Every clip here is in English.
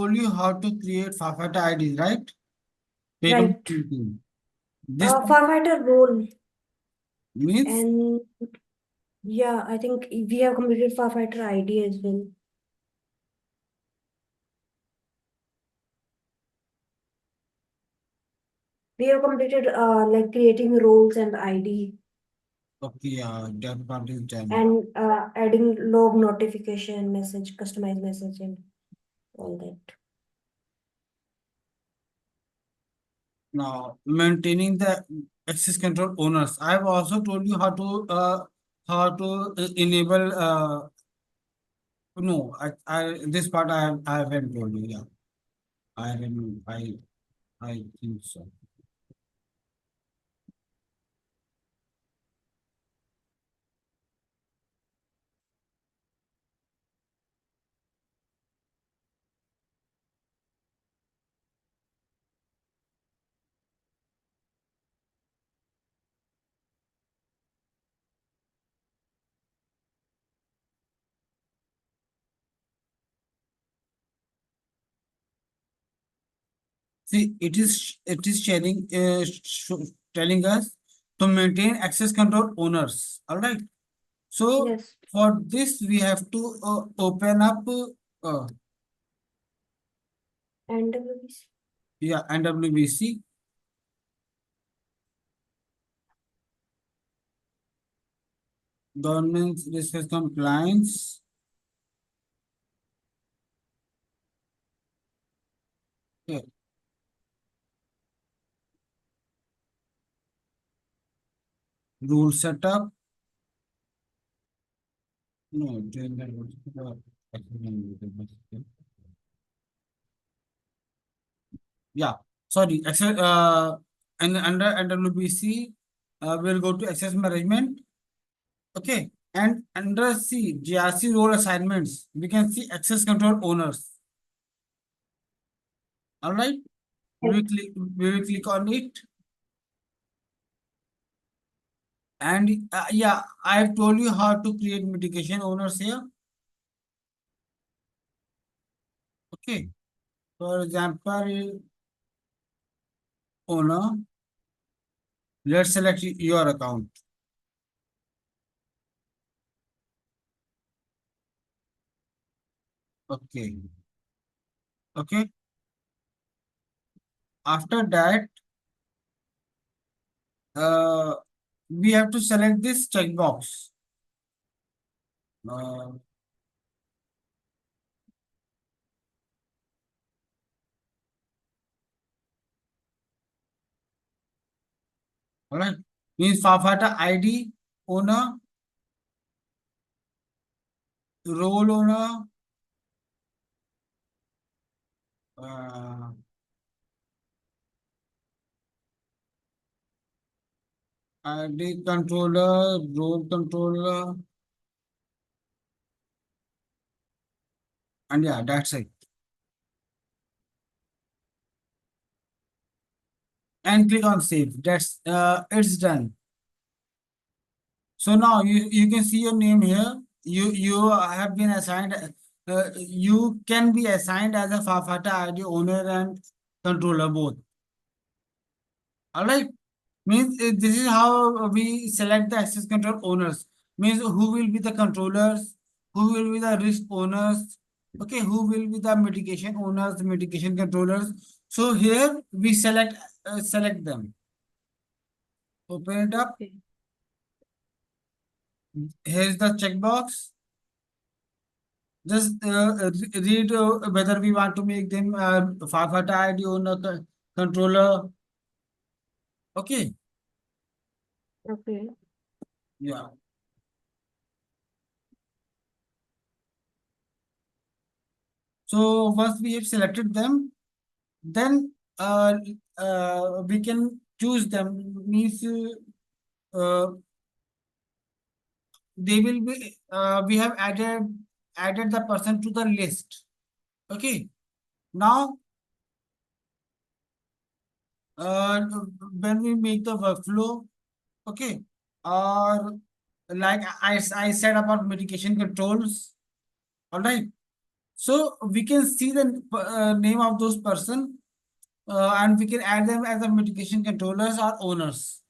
told you how to create firefighter IDs, right? Payload Right. thinking. This Firefighter role. means And yeah, I think we have completed firefighter ID as well. We have completed like creating roles and ID okay, that part is done. and adding log notification message, customized message and all that. Now maintaining the access control owners. I have also told you how to enable no, I this part I haven't told you. Yeah, I haven't. I think so. See, it is sharing telling us to maintain access control owners. All right. So Yes. for this we have to open up uh, And yeah, NWBC. Governance Risk Compliance. Okay. Rule setup. No, yeah, sorry. Access, and under NWBC, we'll go to access management. Okay. And under C, GRC role assignments, we can see access control owners. All right. We will click on it. And yeah, I have told you how to create mitigation owners here. Okay. For example, owner, let's select your account. Okay. Okay. After that, uh, we have to select this checkbox. Uh, all right. Means firefighter ID owner, role owner, uh, ID controller, role controller, and yeah, that's it. And click on save. That's it's done. So now you can see your name here. You have been assigned. You can be assigned as a firefighter ID owner and controller both. All right. Means this is how we select the access control owners. Means who will be the controllers, who will be the risk owners, okay, who will be the mitigation owners, mitigation controllers. So here we select them. Open it up. okay. Here's the checkbox. Just read whether we want to make them firefighter ID owner controller. Okay. Okay. Yeah. So once we have selected them, then we can choose them. Means uh, they will be. We have added the person to the list. Okay. Now, uh, when we make the workflow, okay, or like I said about mitigation controls. All right. So we can see the name of those person, and we can add them as a mitigation controllers or owners.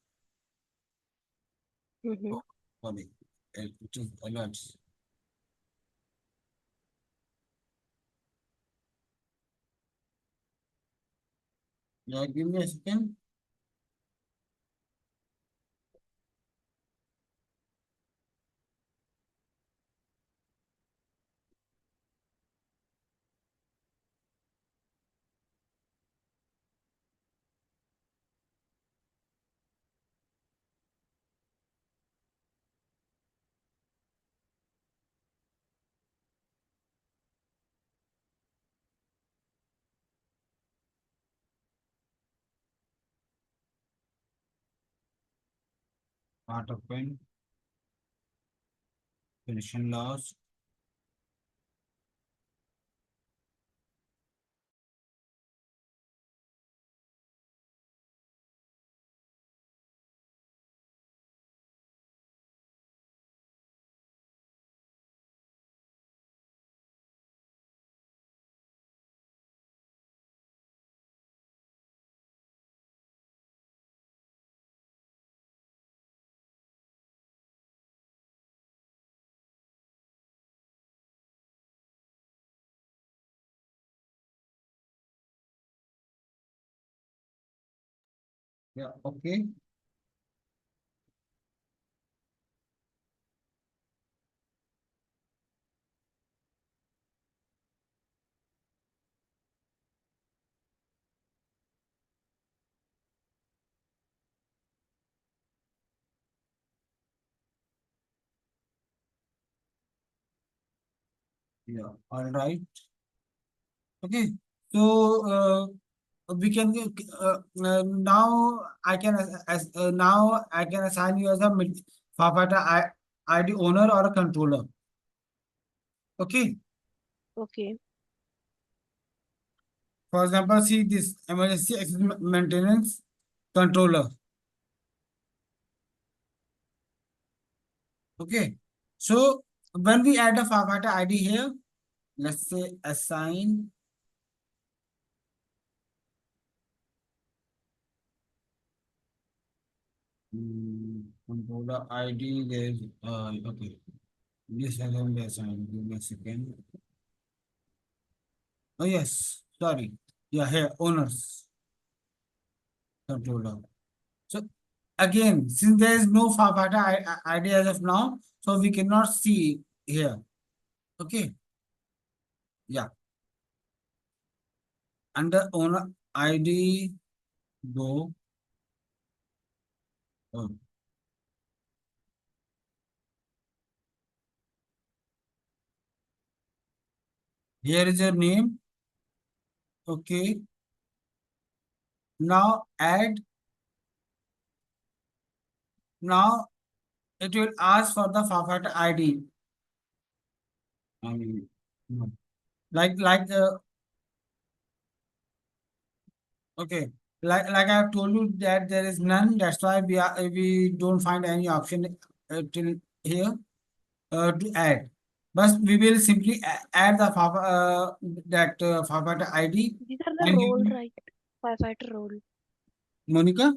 Mm-hmm. Oh, sorry, it is alerts. Yeah, give me a second. Part of pen, position loss. Yeah, okay. Yeah, all right. Okay. So we can now I can as now I can assign you as a firefighter ID owner or a controller. Okay. Okay. For example, see this emergency access maintenance controller. Okay. So when we add a firefighter ID here, let's say assign controller ID. There's okay. This has been assigned. Give me a second. Oh yes, sorry. Yeah, here owners controller. So again, since there is no firefighter ID as of now, so we cannot see here. Okay. Yeah. Under owner ID, go. Oh, here is your name. Okay. Now add. Now it will ask for the firefighter ID. No. Like okay. Like I've told you that there is none. That's why we don't find any option till here to add. But we will simply add the that firefighter ID These are the and role, you, right? Firefighter role. Monica.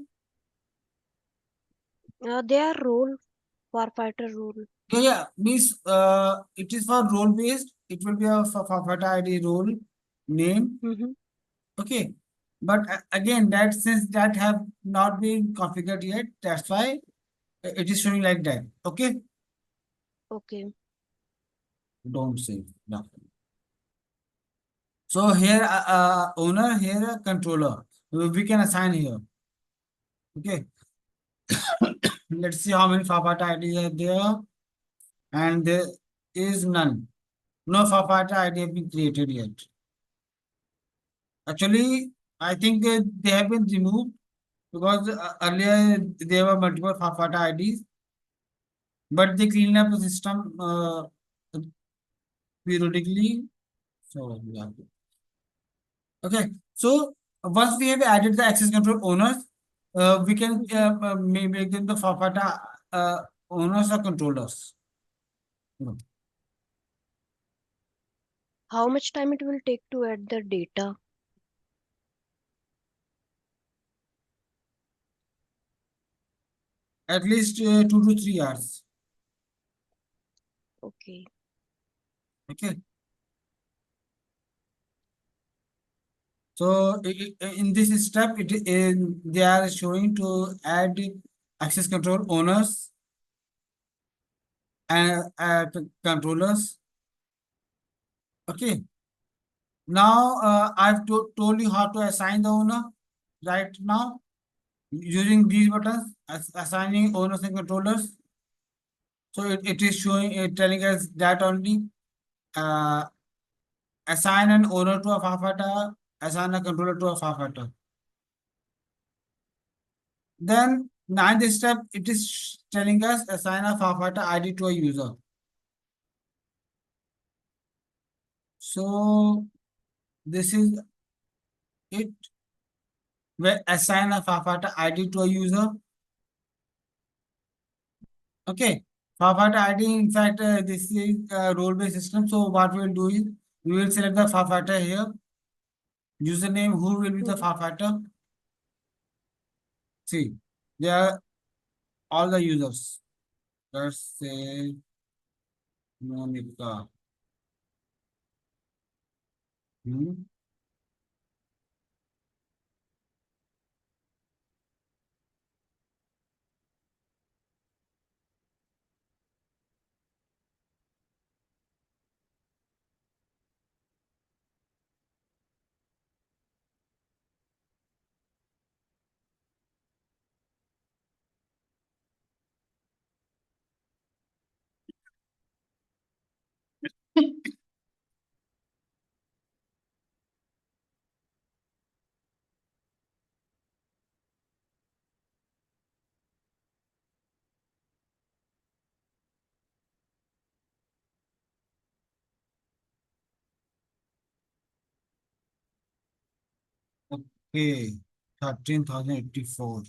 They are role, firefighter role. Yeah, yeah. Means it is for role based. It will be a firefighter ID role name. Mm-hmm. Okay. But again, that since that have not been configured yet, that's why it is showing like that. Okay. Okay. Don't save. No. So here, owner, here, controller. We can assign here. Okay. Let's see how many firefighter IDs are there. And there is none. No firefighter ID have been created yet. Actually, I think they have been removed because earlier there were multiple firefighter IDs, but they clean up the system periodically. So yeah. Okay. So once we have added the access control owners, we can Mm-hmm. make them the firefighter owners or controllers. How much time it will take to add the data? At least 2 to 3 hours. Okay. Okay. So in this step, they are showing to add access control owners and controllers. Okay. Now I've told you how to assign the owner right now using these buttons, assigning owners and controllers. So it is showing, telling us that only uh, assign an owner to a firefighter, assign a controller to a firefighter. Then ninth step, it is telling us assign a firefighter ID to a user. So this is it. Where assign a firefighter ID to a user. Okay. Firefighter ID, in fact, this is a role-based system. So what we will do is we will select the firefighter here. Username, who will be the Mhm. firefighter? See, they are all the users. Let's say Monica. Hmm. Okay, 13,084.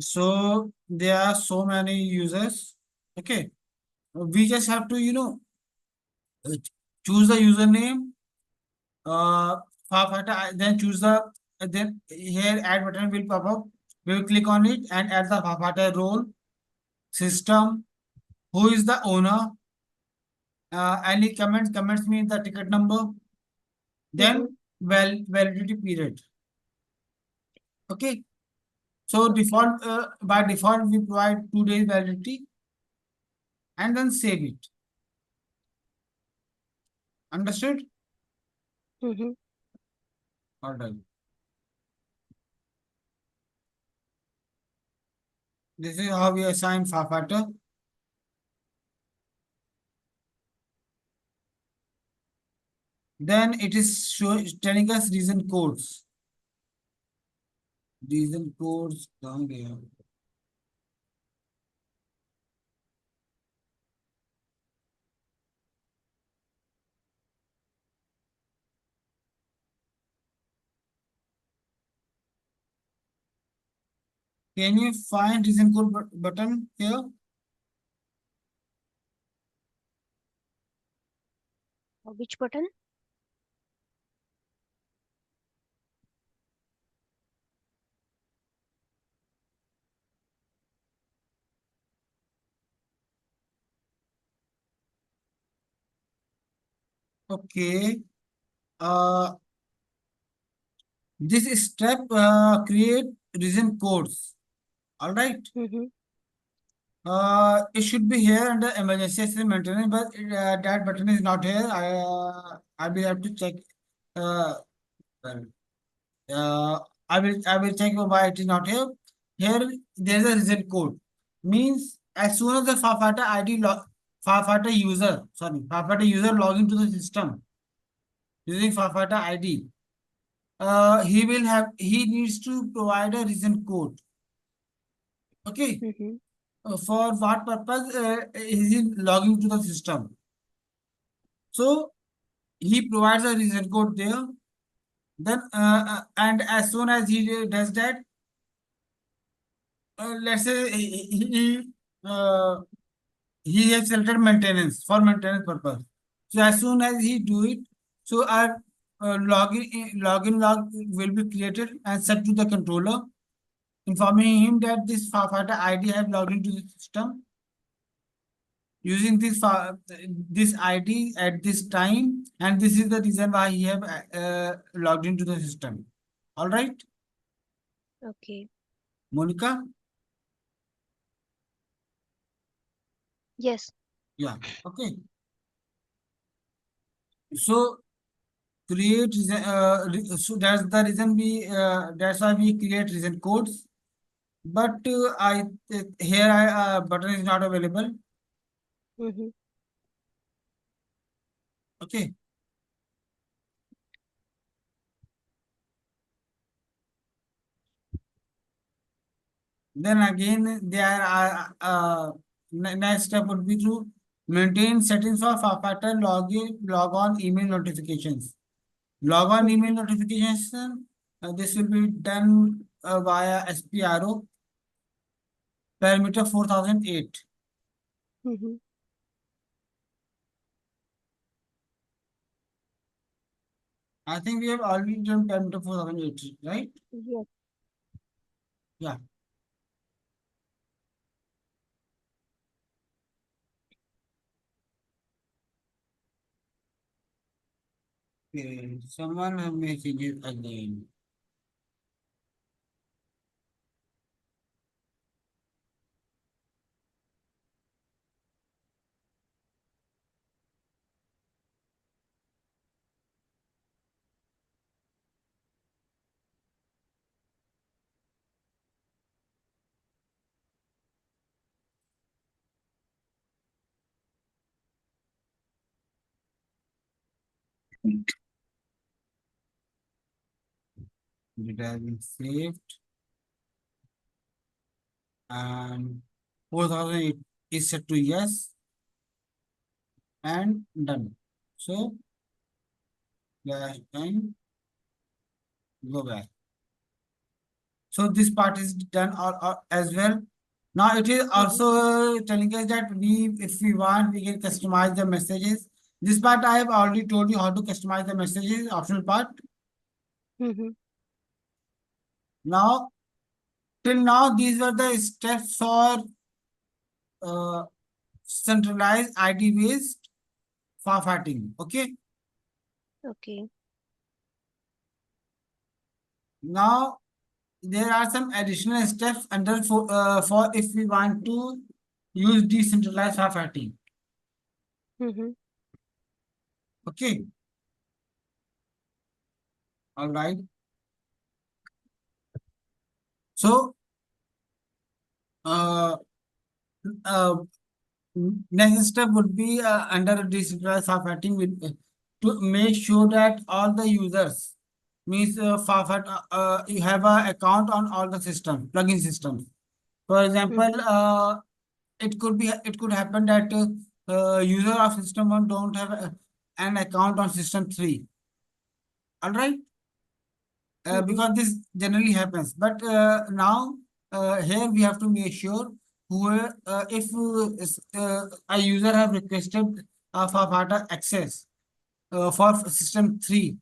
So there are so many users. Okay, we just have to, uh, choose the username, firefighter, then choose the, then here add button will pop up. We will click on it and add the firefighter role, system, who is the owner, any comments mean the ticket number, Mhm. then validity period. Okay. So Okay. default, by default, we provide 2 days validity and then save it. Understood? Mhm. All right. This is how we assign firefighter. Then it is telling us reason codes. Reason codes down there. Can you find reason code button here? Which button? Okay. Uh, this step create reason codes. All right. Mhm. It should be here under emergency assist maintenance, but that button is not here. I will have to check. Uh, well, I will check why it is not here. Here there is a result code. Means as soon as the firefighter ID firefighter user log into the system using firefighter ID. he needs to provide a reason code. Okay. Mm-hmm. For what purpose is he logging to the system? So he provides a reason code there. Then and as soon as he does that, let's say uh, he has selected maintenance for maintenance purpose. So as soon as he do it, so our login log will be created and set to the controller, informing him that this firefighter ID have logged into the system using this ID at this time, and this is the reason why he have logged into the system. All right, Okay. Monica. Yes. Yeah. Okay. So create reason, so that's the reason that's why we create reason codes. But I here I button is not available. Mm-hmm. Okay. Then again, there are next step would be to maintain settings for firefighter log on email notifications. Log on email notifications. This will be done via SPRO parameter 4008. Mm-hmm. I think we have already done parameter 4008, right? Yes. Yeah. Okay. Someone have messages again. It has been saved and 4008 is set to yes and done. So dash and go back. So this part is done as well. Now it is Mm-hmm. also telling us that if we want, we can customize the messages. This part I have already told you how to customize the messages, optional part. Mm-hmm. Now, till now, these were the steps for uh, centralized ID-based firefighting. Okay. Okay. Now, there are some additional steps under for if we want to use decentralized firefighting. Mm-hmm. Okay. All right. So, uh, uh, next step would be under decentralized firefighting to make sure that all the users means you have an account on all the system plugin systems. For example, Mm-hmm. it could happen that user of system one don't have an account on system three. All right. Mm-hmm. Because this generally happens. But now here we have to make sure who if a user have requested for data access for system 3,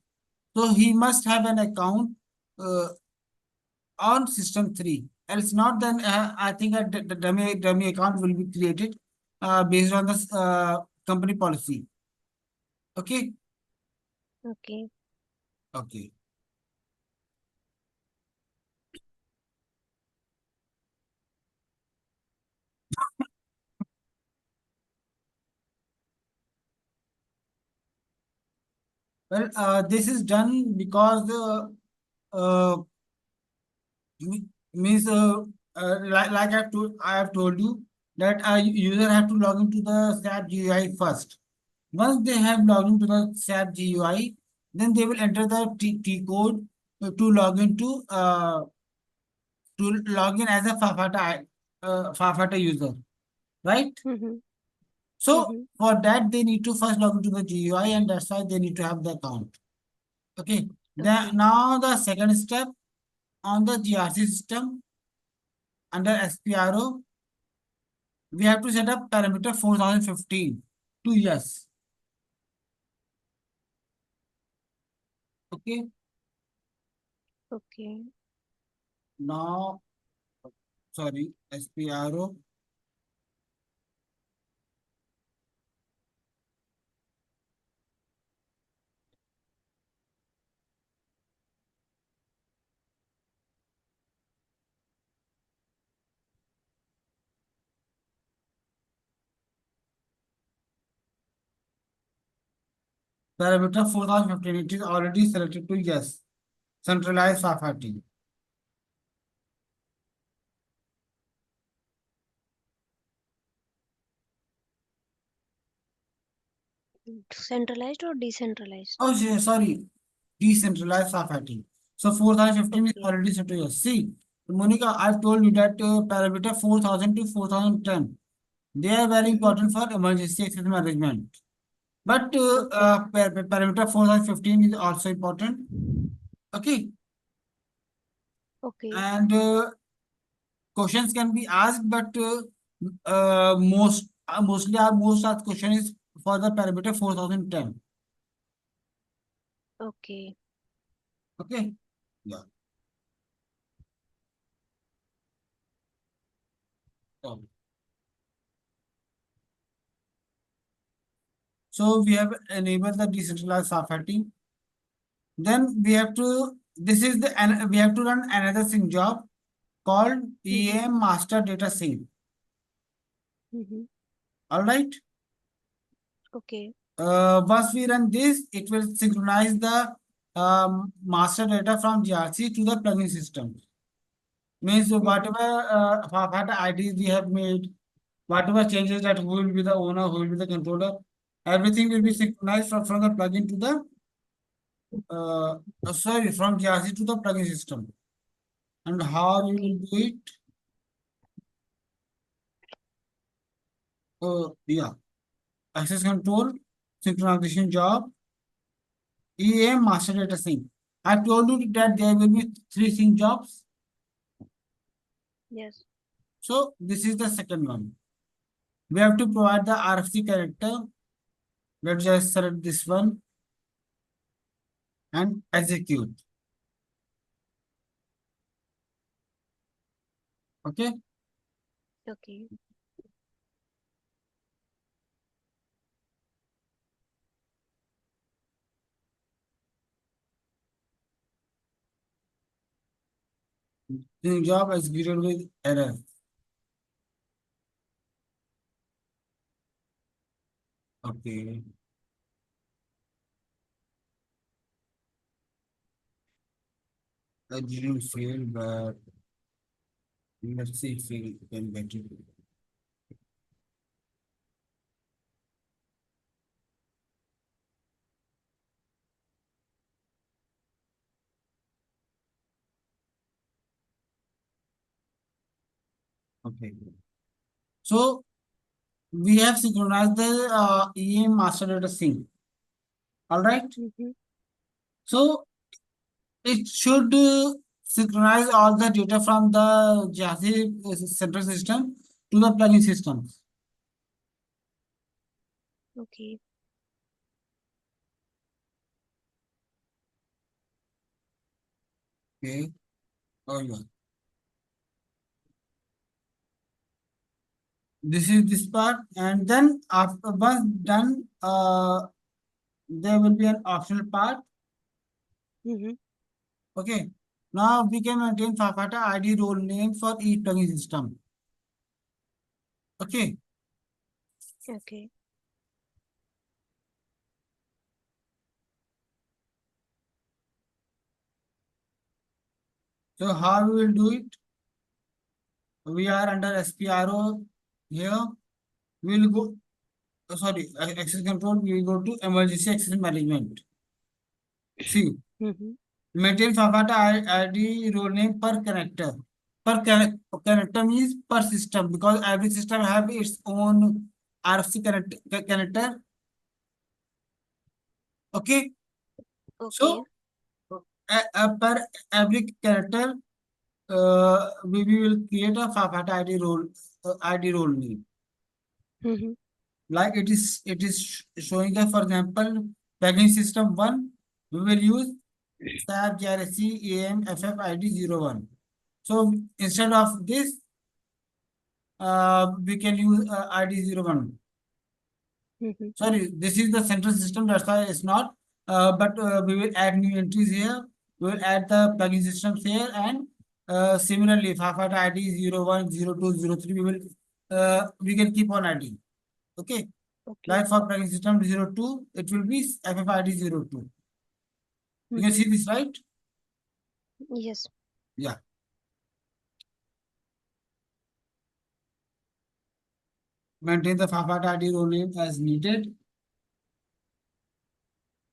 so he must have an account uh, on system 3. Else not, then I think the dummy account will be created based on the company policy. Okay. Okay. Okay. Well, this is done because uh, means I have told you that a user have to log into the SAP GUI first. Once they have logged into the SAP GUI, then they will enter the T code to log into to log in as a Firefighter user, right? Mm-hmm. So Mm-hmm. for that, they need to first log into the GUI, and that's why they need to have the account. Okay. Then Okay. now the second step on the GRC system under SPRO, we have to set up parameter 4015 to yes. Okay. Okay. Now, sorry, SPRO. Parameter 4015, it is already selected to yes. Centralized firefighting. Centralized or decentralized? Oh, sorry, decentralized firefighting. So 4015 is Okay. already set to yes. See, Monica, I've told you that parameter 4000 to 4010, they are very Mm-hmm. important for emergency access management. But Okay. parameter 4015 is also important. Okay. Okay. And questions can be asked, but mostly our most asked question is for the parameter 4010. Okay. Okay. Yeah. So so we have enabled the decentralized firefighting. Then we have to, this is the, and we have to run another sync job called Mm-hmm. EAM Master Data Sync. Mm-hmm. All right. Okay. Once we run this, it will synchronize the master data from GRC to the plugin system. Means Mm-hmm. whatever firefighter IDs we have made, whatever changes that who will be the owner, who will be the controller, everything will be Mm-hmm. synchronized from the plugin to the sorry, from GRC to the plugin system. And how we will Okay. do it? Yeah, access control, synchronization job, EAM master data sync. I told you that there will be three sync jobs. Yes. So this is the second one. We have to provide the RFC character. Let's just select this one and execute. Okay. Okay. Sync job executed with error. Okay. I didn't fail, but let's see if we can get it. Okay. So we have synchronized the EAM master data sync. All right. Mm-hmm. So it should synchronize all the data from the Jazzy central system to the plugin system. Okay. Okay. Oh yeah. This is this part, and then after once done, there will be an optional part. Mm-hmm. Okay. Now we can maintain Firefighter ID role name for each plugin system. Okay. Okay. So how we will do it? We are under SPRO here. We will go, sorry, access control. We will go to emergency access management. See, Mm-hmm. Maintain Firefighter ID role name per connector. Connector means per system because every system have its own RFC connector. Okay, Okay. so per every character, we will create a Firefighter ID role name. Mm-hmm. Like it is showing that, for example, plugin system 1, we will use SAP GRC EAM FFID 01. So instead of this, we can use ID 01. Mm-hmm. Sorry, this is the central system, that's why it's not. But we will add new entries here. We will add the plugin systems here, and similarly, Firefighter ID 01, 02, 03, we can keep on adding. Okay. Okay. Like for plugin system 02, it will be FFID 02. You can Mm-hmm. see this, right? Yes. Yeah. Maintain the Firefighter ID role name as needed.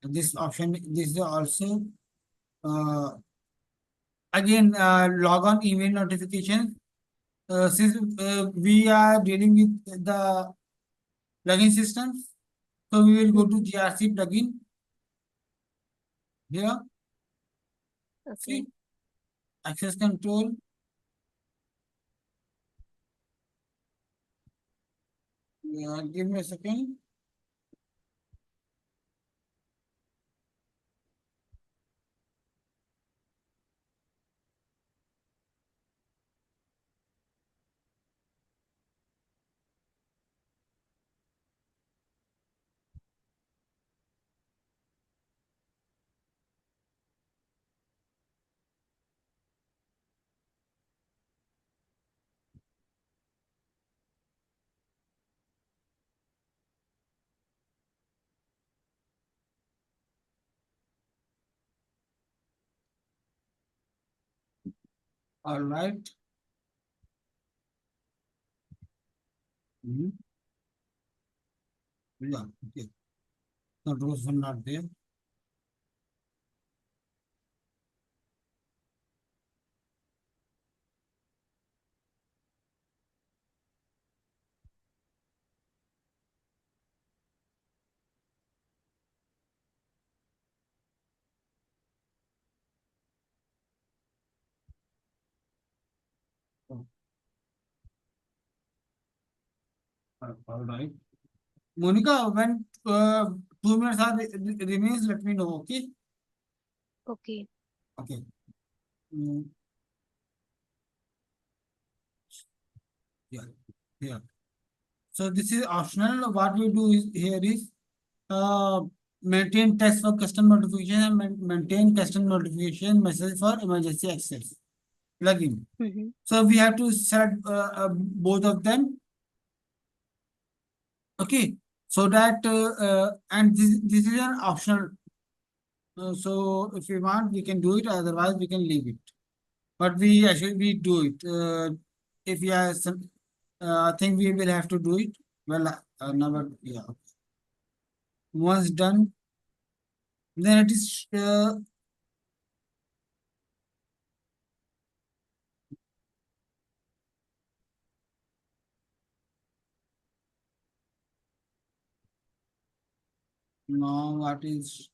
This option, this is also uh, again log on email notification. Since we are dealing with the plugin systems, so we will go to Mm-hmm. GRC plugin here. Okay. See, access control. Give me a second. All right. Mhm. Yeah. Okay. Controls are not there. Oh, all right. Monica, when 2 minutes are remains, let me know. Okay. Okay. Okay. Mm, yeah. Yeah. So this is optional. What we do is here is uh, maintain text for custom notification and maintain custom notification message for emergency access plugin. Mm-hmm. So we have to set both of them. Okay. So that and this is an optional. So if we want, we can do it. Otherwise, we can leave it. But we actually we do it. If we are some, I think we will have to do it. Well, never. Yeah. Once done, then it is now what is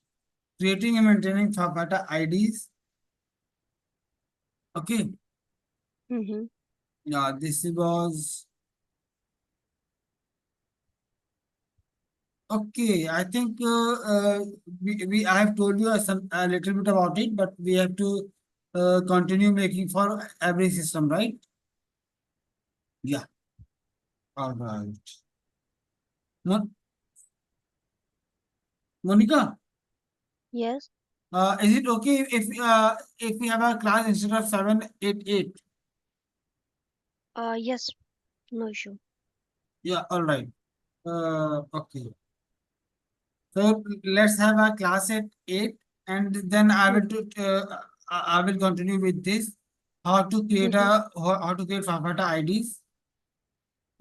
creating and maintaining Firefighter IDs. Okay. Mm-hmm. Yeah, this was okay. I think we I have told you a little bit about it, but we have to continue making for every system, right? Yeah. All right. Mon Monica, Yes. is it okay if we have a class instead of 788? Yes. No issue. Yeah. All right. Okay. So let's have a class at 8, and then Mm-hmm. I will continue with this. How to create Mm-hmm. how to create Firefighter IDs.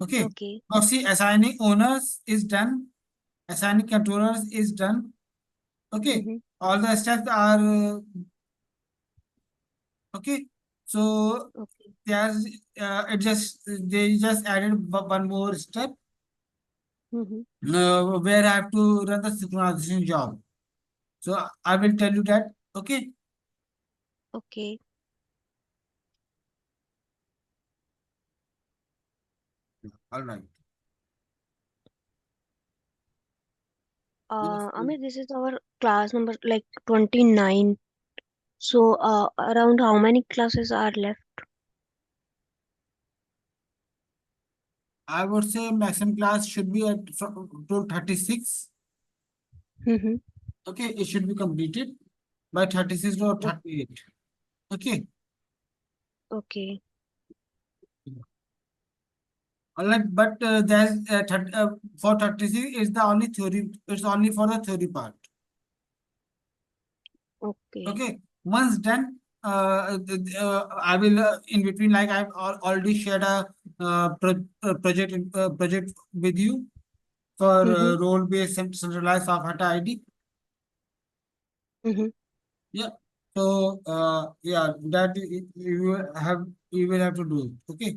Okay. Okay. Now see, assigning owners is done. Assigning controllers is done. Okay. Mm-hmm. All the steps are Okay, so Okay. there's they just added one more step Mm-hmm. where I have to run the synchronization job. So I will tell you that. Okay, Okay. all right. Yes, Amit, this is our class number like 29. So, around how many classes are left? I would say maximum class should be at to 36. Mm-hmm. Okay, it should be completed by 36 or O- 38. Okay, Okay. all right, but there's for 36 is the only theory, it's only for the theory part. Okay. Okay, once done, I will in between, like I've already shared a project with you for Mm-hmm. role-based centralized firefighter ID. Mm-hmm. Yeah. So yeah, that you will have to do it. Okay.